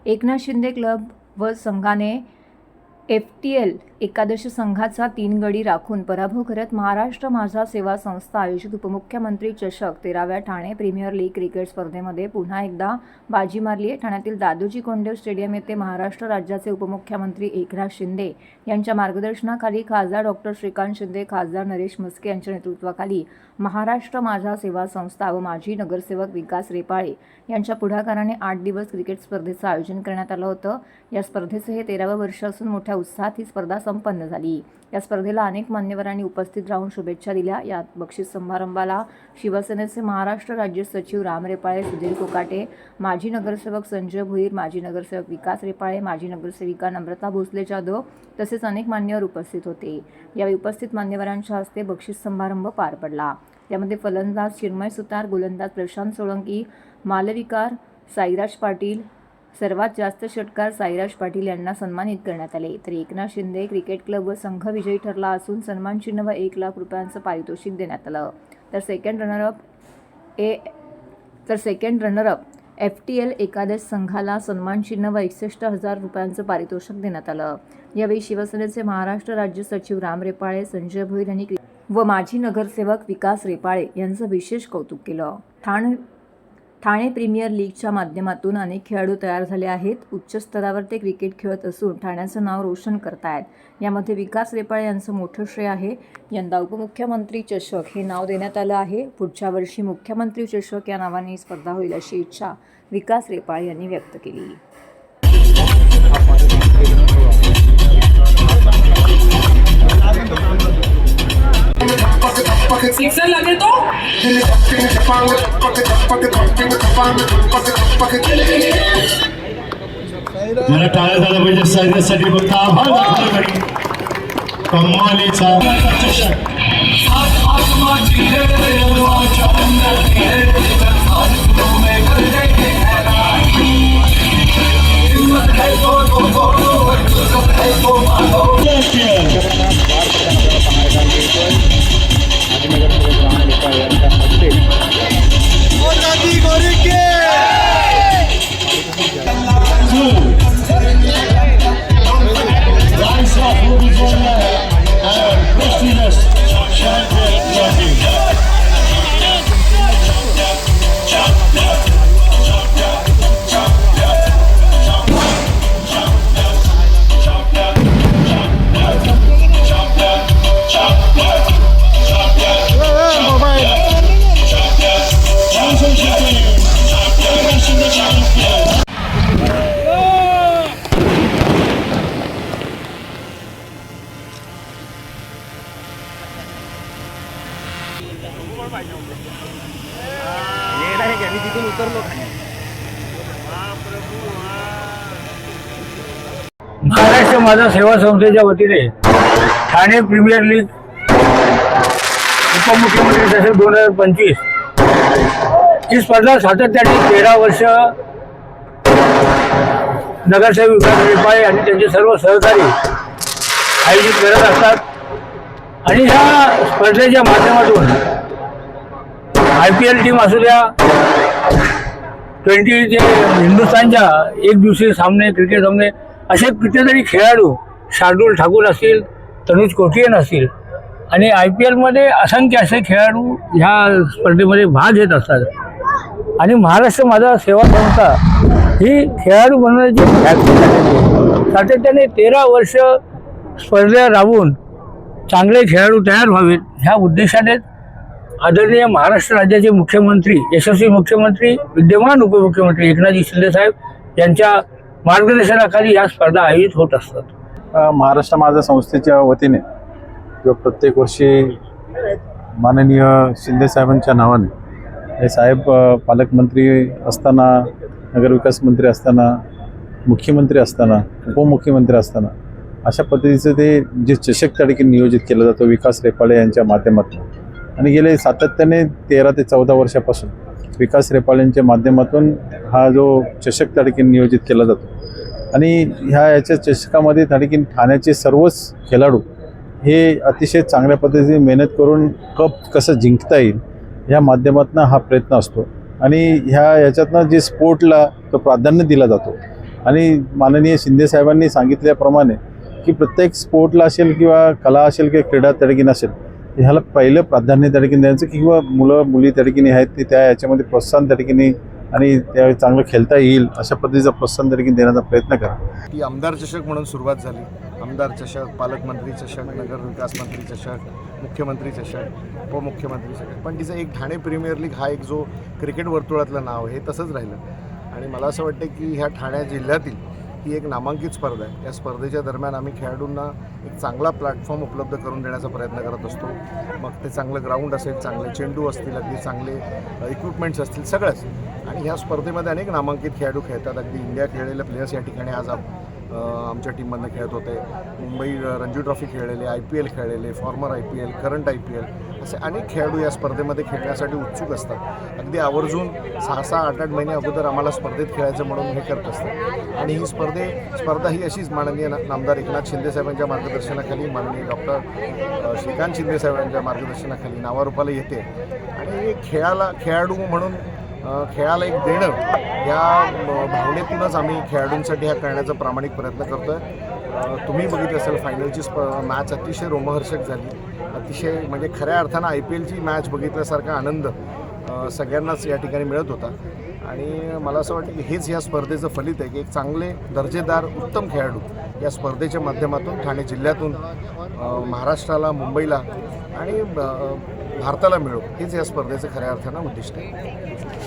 Eknath Shinde club व संघाने FTL एकादश संघाचा 3 गडी राखून पराभव करत महाराष्ट्र माझा सेवा संस्था आयोजित उपमुख्यमंत्री चषक 13व्या ठाणे प्रीमियर लीग क्रिकेट स्पर्धेमध्ये पुन्हा एकदा बाजी मारली आहे। ठाण्यातील दादोजी कोंडदेव स्टेडियम येथे महाराष्ट्र राज्याचे उपमुख्यमंत्री एकनाथ शिंदे यांच्या मार्गदर्शनाखाली खासदार डॉक्टर श्रीकांत शिंदे, खासदार नरेश म्हस्के यांच्या नेतृत्वाखाली महाराष्ट्र माझा सेवा संस्था व माजी नगरसेवक विकास रेपाळे यांच्या पुढाकाराने 8 दिवस क्रिकेट स्पर्धेचं आयोजन करण्यात आलं होतं। या स्पर्धेचे हे 13वे वर्ष असून मोठ्या उत्साहात ही स्पर्धा संपन्न झाली। या स्पर्धेला अनेक मान्यवरांनी उपस्थित राहून शुभेच्छा दिल्या। या बक्षीस समारंभाला शिवसेनेचे महाराष्ट्र राज्य सचिव राम रेपाळे, सुधीर कोकाटे, माजी नगरसेवक संजय भोईर, माजी नगरसेवक विकास रेपाळे, माजी नगरसेविका नम्रता भोसले जाधव तसेच अनेक मान्यवर उपस्थित होते। यावेळी उपस्थित मान्यवरांच्या हस्ते बक्षीस समारंभ पार पडला। यामध्ये फलंदाज चिन्मय सुतार, गोलंदाज प्रशांत सोळंकी, मालविकार साईराज पाटील, सर्वात जास्त षटकार साईराज पाटील यांना सन्मानित करण्यात आले। तर एकनाथ शिंदे क्रिकेट क्लब व संघ विजयी ठरला असून सन्मान चिन्ह व 1 लाख रुपयांचं पारितोषिक देण्यात आलं। तर सेकंड रनरअप FTL एकादश संघाला सन्मान चिन्ह व 61,000 रुपयांचं पारितोषिक देण्यात आलं। यावेळी शिवसेनेचे महाराष्ट्र राज्य सचिव राम रेपाळे, संजय भोईर यांनी व माजी नगरसेवक विकास रेपाळे यांचं विशेष कौतुक केलं। ठाणे प्रीमियर लीगच्या माध्यमातून अनेक खेळाडू तयार झाले आहेत। उच्च स्तरावर ते क्रिकेट खेळत असून ठाण्याचं नाव रोशन करतायत। यामध्ये विकास रेपाळे यांचं मोठं श्रेय आहे। यंदा उपमुख्यमंत्री चषक हे नाव देण्यात आलं आहे। पुढच्या वर्षी मुख्यमंत्री चषक या नावाने स्पर्धा होईल अशी इच्छा विकास रेपाळे यांनी व्यक्त केली। सिक्सर लगे तो मला टाळ्या झाला पाहिजे सायन्ससाठी फक्त आभार दाखवला कमालीचा महाराष्ट्र माझा सेवा संस्थेच्या वतीने ठाणे प्रीमियर लीग उपमुख्यमंत्री चषक 2025 ही स्पर्धा सातत्याने 13 वर्ष नगरसेवक विकास रेपाळे आणि त्यांचे सर्व सहकारी आयोजित करत असतात। आणि ह्या स्पर्धेच्या माध्यमातून IPL टीम असू द्या, 20 जे हिंदुस्थानच्या एक दिवसीय सामने, क्रिकेट सामने, असे कितीतरी खेळाडू, शार्दुल ठाकूर असतील, तनुज कोटियन असतील आणि IPLमध्ये असंख्य असे खेळाडू ह्या स्पर्धेमध्ये भाग घेत असतात। आणि महाराष्ट्र माझा सेवा संस्था ही खेळाडू बनवण्याची सातत्याने 13 वर्ष स्पर्धा राबवून चांगले खेळाडू तयार व्हावेत ह्या उद्देशाने आदरणीय महाराष्ट्र राज्याचे मुख्यमंत्री, यशस्वी मुख्यमंत्री, विद्यमान उपमुख्यमंत्री एकनाथजी शिंदे साहेब यांच्या मार्गदर्शनाखाली या स्पर्धा आयोजित होत असतात। महाराष्ट्र माझा संस्थेच्या वतीने जो प्रत्येक वर्षी माननीय शिंदे साहेबांच्या नावाने हे साहेब पालकमंत्री असताना, नगरविकास मंत्री असताना, मुख्यमंत्री असताना, उपमुख्यमंत्री असताना अशा पद्धतीचं ते जे चषक त्या ठिकाणी नियोजित केलं जातं विकास रेपाळे यांच्या माध्यमातून। आणि गेले सातत्याने 13 ते 14 वर्षापासून विकास रेपाळेंच्या माध्यमातून हा जो चषक त्या ठिकाणी नियोजित केला जातो। आणि याच्या चषकामध्ये त्या ठिकाणी ठाण्याचे सर्वच खेळाडू हे अतिशय चांगल्या पद्धतीने मेहनत करून कप कसं जिंकता येईल या माध्यमातून हा प्रयत्न असतो। आणि याच्यातनं जे स्पोर्टला तो प्राधान्य दिला जातो आणि माननीय शिंदेसाहेबांनी सांगितल्याप्रमाणे की प्रत्येक स्पोर्टला असेल किंवा कला असेल किंवा क्रीडा त्या ठिकाणी असेल ह्याला पहिलं प्राधान्य त्या ठिकाणी द्यायचं किंवा मुलं मुली त्या ठिकाणी आहेत ते त्या याच्यामध्ये प्रोत्साहन त्या ठिकाणी आणि त्या चांगलं खेळता येईल अशा पद्धतीचं प्रोत्साहन त्या ठिकाणी देण्याचा प्रयत्न करा. ती आमदार चषक म्हणून सुरुवात झाली. आमदार चषक, पालकमंत्री चषक, नगर विकास मंत्री चषक, मुख्यमंत्री चषक, उपमुख्यमंत्री चषक, पण तिचं एक ठाणे प्रीमियर लीग हा एक जो क्रिकेट वर्तुळातलं नाव आहे हे तसंच राहिलं. आणि मला असं वाटतं की ह्या ठाणे जिल्ह्यातील ही एक नामांकित स्पर्धा आहे. या स्पर्धेच्या दरम्यान आम्ही खेळाडूंना एक चांगला प्लॅटफॉर्म उपलब्ध करून देण्याचा प्रयत्न करत असतो. मग ते चांगलं ग्राउंड असेल, चांगले चेंडू असतील, अगदी चांगले इक्विपमेंट्स असतील, सगळंच. आणि ह्या स्पर्धेमध्ये अनेक नामांकित खेळाडू खेळतात. अगदी इंडिया खेळलेले प्लेयर्स या ठिकाणी आज आमच्या टीममधनं खेळत होते. मुंबई रणजी ट्रॉफी खेळलेले, IPL खेळलेले, फॉर्मर IPL, करंट IPL असे अनेक खेळाडू या स्पर्धेमध्ये खेळण्यासाठी उत्सुक असतात. अगदी आवर्जून 6-6, 8-8 महिने अगोदर आम्हाला स्पर्धेत खेळायचं म्हणून हे करत असतात. आणि ही स्पर्धा ही अशीच माननीय नामदार एकनाथ शिंदेसाहेबांच्या मार्गदर्शनाखाली, माननीय डॉक्टर श्रीकांत शिंदेसाहेबांच्या मार्गदर्शनाखाली नावारूपाला येते. आणि खेळाडू म्हणून खेळाला एक देणं या भावनेतूनच आम्ही खेळाडूंसाठी हा करण्याचा प्रामाणिक प्रयत्न करतो आहे. तुम्ही बघितलं असेल फायनलची मॅच अतिशय रोमहर्षक झाली. अतिशय म्हणजे खऱ्या अर्थानं IPLची मॅच बघितल्यासारखा आनंद सगळ्यांनाच या ठिकाणी मिळत होता. आणि मला असं वाटतं की हेच या स्पर्धेचं फलित आहे की एक चांगले दर्जेदार उत्तम खेळाडू या स्पर्धेच्या माध्यमातून ठाणे जिल्ह्यातून महाराष्ट्राला, मुंबईला आणि भारताला मिळो हेच या स्पर्धेचं खऱ्या अर्थानं उद्दिष्ट आहे.